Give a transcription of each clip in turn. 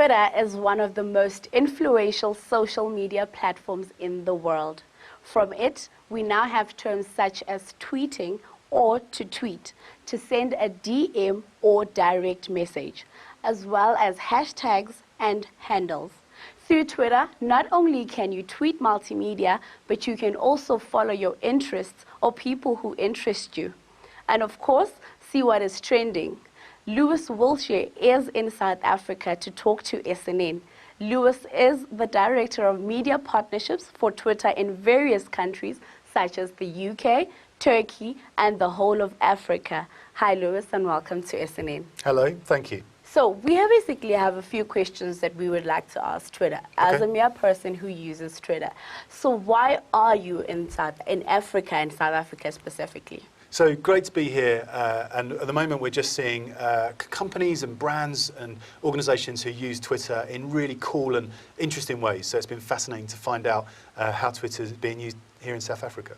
Twitter is one of the most influential social media platforms in the world. From it, we now have terms such as tweeting or to tweet, to send a DM or direct message, as well as hashtags and handles. Through Twitter, not only can you tweet multimedia, but you can also follow your interests or people who interest you. And of course, see what is trending. Lewis Wiltshire is in South Africa to talk to SNN. Lewis is the Director of Media Partnerships for Twitter in various countries such as the UK, Turkey, and the whole of Africa. Hi, Lewis, and welcome to SNN. Hello, thank you. So we basically have a few questions that we would like to ask Twitter as a mere person who uses Twitter. So why are you in Africa and South Africa specifically? So great to be here, and at the moment we're just seeing companies and brands and organisations who use Twitter in really cool and interesting ways. So it's been fascinating to find out how Twitter is being used here in South Africa.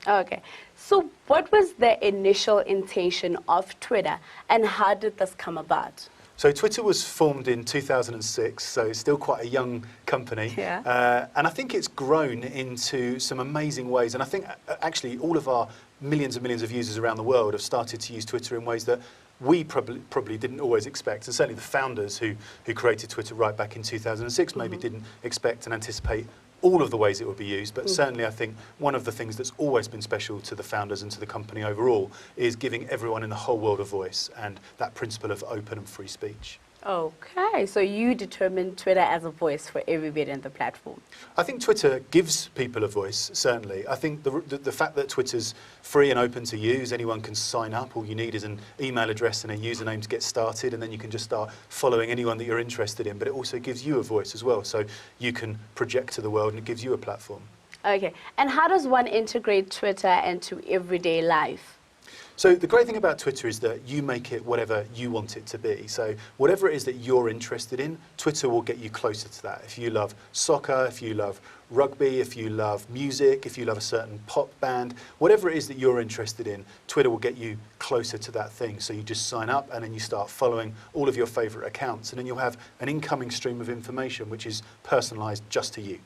Okay, so what was the initial intention of Twitter and how did this come about? So Twitter was formed in 2006, so it's still quite a young company. Yeah. And I think it's grown into some amazing ways. And I think actually all of our millions and millions of users around the world have started to use Twitter in ways that we probably didn't always expect. And certainly the founders who created Twitter right back in 2006 maybe didn't expect and anticipate all of the ways it would be used, but certainly I think one of the things that's always been special to the founders and to the company overall is giving everyone in the whole world a voice and that principle of open and free speech. Okay, so you determined Twitter as a voice for everybody on the platform. I think Twitter gives people a voice, certainly. I think the fact that Twitter's free and open to use, anyone can sign up. All you need is an email address and a username to get started, and then you can just start following anyone that you're interested in. But it also gives you a voice as well, so you can project to the world and it gives you a platform. Okay, and how does one integrate Twitter into everyday life? So the great thing about Twitter is that you make it whatever you want it to be. So whatever it is that you're interested in, Twitter will get you closer to that. If you love soccer, if you love rugby, if you love music, if you love a certain pop band, whatever it is that you're interested in, Twitter will get you closer to that thing. So you just sign up and then you start following all of your favorite accounts, and then you'll have an incoming stream of information which is personalized just to you.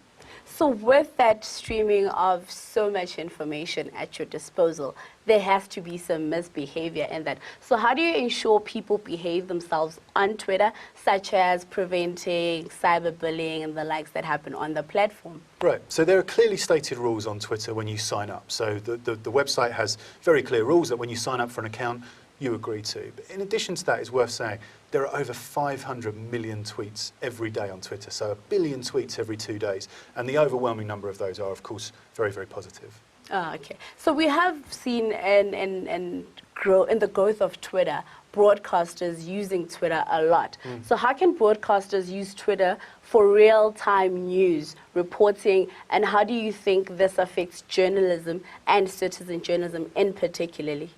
So with that streaming of so much information at your disposal, there has to be some misbehavior in that. So how do you ensure people behave themselves on Twitter, such as preventing cyberbullying and the likes that happen on the platform? Right, so there are clearly stated rules on Twitter when you sign up. So the website has very clear rules that when you sign up for an account, you agree to. But in addition to that, it's worth saying there are over 500 million tweets every day on Twitter, so 1 billion tweets every 2 days, and the overwhelming number of those are, of course, very, very positive. Okay, so we have seen in the growth of Twitter, broadcasters using Twitter a lot. So how can broadcasters use Twitter for real-time news reporting, and how do you think this affects journalism and citizen journalism in particularly?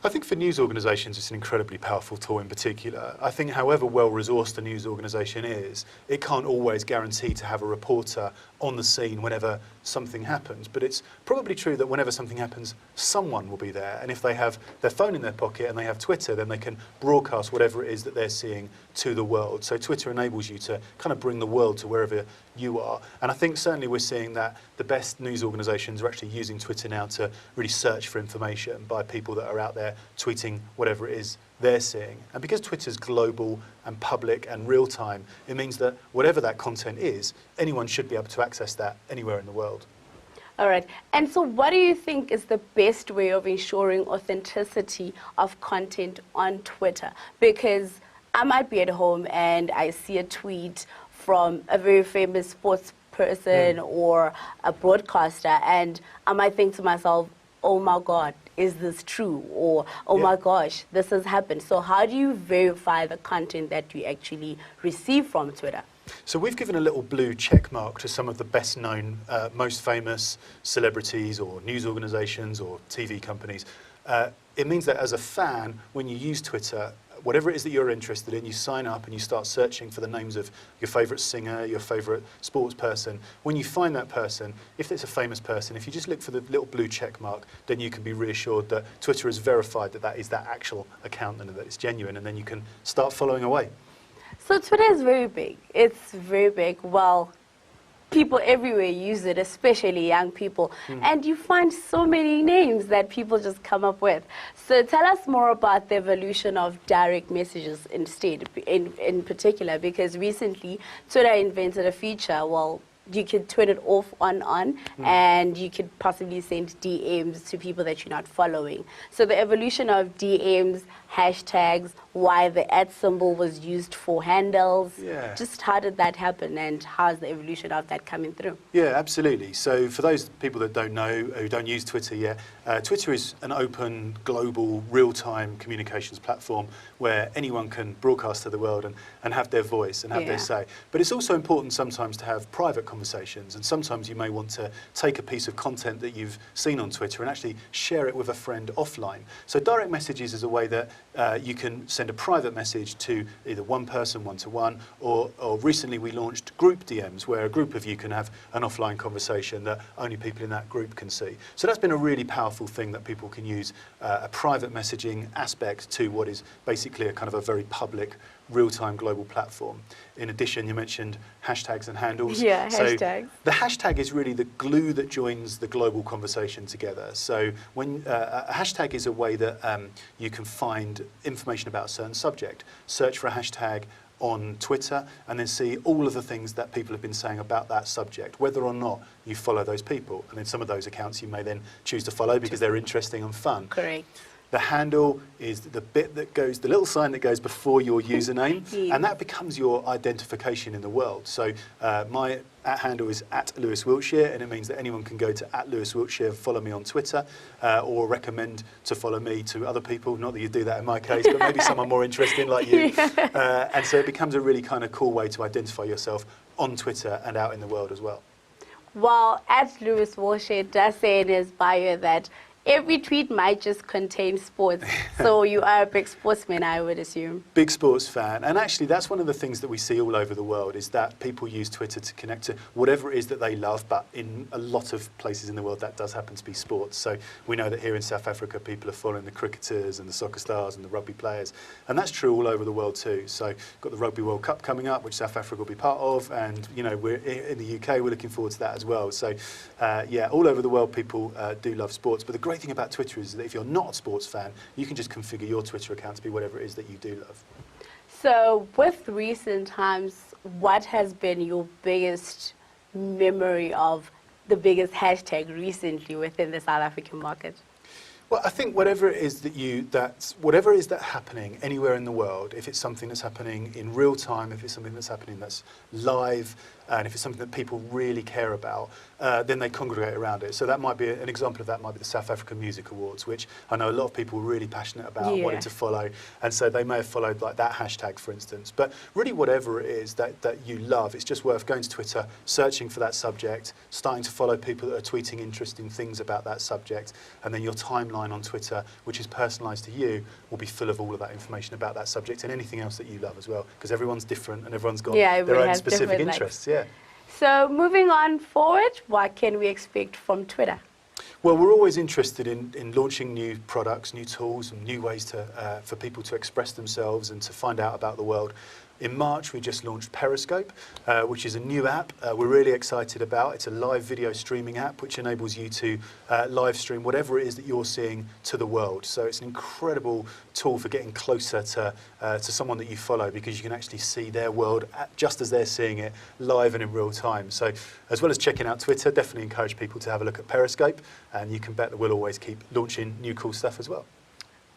I think for news organisations it's an incredibly powerful tool in particular. I think however well-resourced a news organisation is, it can't always guarantee to have a reporter on the scene whenever something happens. But it's probably true that whenever something happens, someone will be there. And if they have their phone in their pocket and they have Twitter, then they can broadcast whatever it is that they're seeing to the world. So Twitter enables you to kind of bring the world to wherever you are. And I think certainly we're seeing that the best news organisations are actually using Twitter now to really search for information by people that are out there tweeting whatever it is they're seeing. And because Twitter's global and public and real time, it means that whatever that content is, anyone should be able to access that anywhere in the world. All right. And so what do you think is the best way of ensuring authenticity of content on Twitter? Because I might be at home and I see a tweet from a very famous sports person or a broadcaster, and I might think to myself, oh my God, is this true? Or, oh my gosh, this has happened. So how do you verify the content that you actually receive from Twitter? So we've given a little blue check mark to some of the best known, most famous celebrities or news organisations or TV companies. It means that as a fan, when you use Twitter, whatever it is that you're interested in, you sign up and you start searching for the names of your favourite singer, your favourite sports person. When you find that person, if it's a famous person, if you just look for the little blue check mark, then you can be reassured that Twitter has verified that that is that actual account and that it's genuine, and then you can start following away. So Twitter is very big. It's very big. Well, people everywhere use it, especially young people. And you find so many names that people just come up with. So tell us more about the evolution of direct messages instead, in particular, because recently Twitter invented a feature, well, you could turn it off on, and you could possibly send DMs to people that you're not following. So the evolution of DMs, hashtags, why the @ symbol was used for handles, just how did that happen, and how's the evolution of that coming through? Yeah, absolutely. So for those people that don't know, who don't use Twitter yet, Twitter is an open, global, real-time communications platform where anyone can broadcast to the world and have their voice and have their say. But it's also important sometimes to have private conversations, and sometimes you may want to take a piece of content that you've seen on Twitter and actually share it with a friend offline. So direct messages is a way that you can send a private message to either one person, one-to-one, or recently we launched group DMs, where a group of you can have an offline conversation that only people in that group can see. So that's been a really powerful thing, that people can use a private messaging aspect to what is basically a kind of a very public, real-time global platform. In addition, you mentioned hashtags and handles. Yeah, so hashtags. The hashtag is really the glue that joins the global conversation together. So when a hashtag is a way that you can find information about a certain subject. Search for a hashtag on Twitter and then see all of the things that people have been saying about that subject, whether or not you follow those people. And then some of those accounts you may then choose to follow because they're interesting and fun. Correct. The handle is the bit that goes, the little sign that goes before your username, and that becomes your identification in the world. So my handle is @LewisWiltshire, and it means that anyone can go to @LewisWiltshire, follow me on Twitter, or recommend to follow me to other people. Not that you do that in my case, but maybe someone more interesting like you. And so it becomes a really kind of cool way to identify yourself on Twitter and out in the world as well. Well, @LewisWiltshire does say in his bio that every tweet might just contain sports. So you are a big sportsman, I would assume. Big sports fan. And actually, that's one of the things that we see all over the world, is that people use Twitter to connect to whatever it is that they love. But in a lot of places in the world, that does happen to be sports. So we know that here in South Africa, people are following the cricketers and the soccer stars and the rugby players. And that's true all over the world too. So we've got the Rugby World Cup coming up, which South Africa will be part of. And, you know, we're in the UK, we're looking forward to that as well. So, yeah, all over the world, people do love sports. But the great thing about Twitter is that if you're not a sports fan, you can just configure your Twitter account to be whatever it is that you do love. So with recent times, what has been your biggest memory of the biggest hashtag recently within the South African market? Well, I think whatever it is whatever it is that's happening anywhere in the world, if it's something that's happening in real time, if it's something that's happening that's live, and if it's something that people really care about, then they congregate around it. So that might be an example of that might be the South African Music Awards, which I know a lot of people were really passionate about, wanted to follow, and so they may have followed like that hashtag, for instance. But really, whatever it is that you love, it's just worth going to Twitter, searching for that subject, starting to follow people that are tweeting interesting things about that subject, and then your timeline on Twitter, which is personalised to you, will be full of all of that information about that subject and anything else that you love as well, because everyone's different and everyone's got their own specific interests. So moving on forward, what can we expect from Twitter? Well, we're always interested in launching new products, new tools, and new ways for people to express themselves and to find out about the world. In March, we just launched Periscope, which is a new app we're really excited about. It's a live video streaming app which enables you to live stream whatever it is that you're seeing to the world. So it's an incredible tool for getting closer to someone that you follow, because you can actually see their world just as they're seeing it live and in real time. So as well as checking out Twitter, definitely encourage people to have a look at Periscope, and you can bet that we'll always keep launching new cool stuff as well.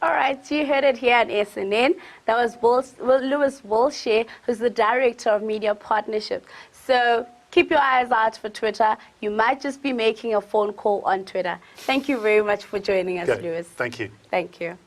All right, so you heard it here on SNN. That was Lewis Wiltshire, who's the Director of Media Partnerships. So keep your eyes out for Twitter. You might just be making a phone call on Twitter. Thank you very much for joining us, Lewis. Thank you. Thank you.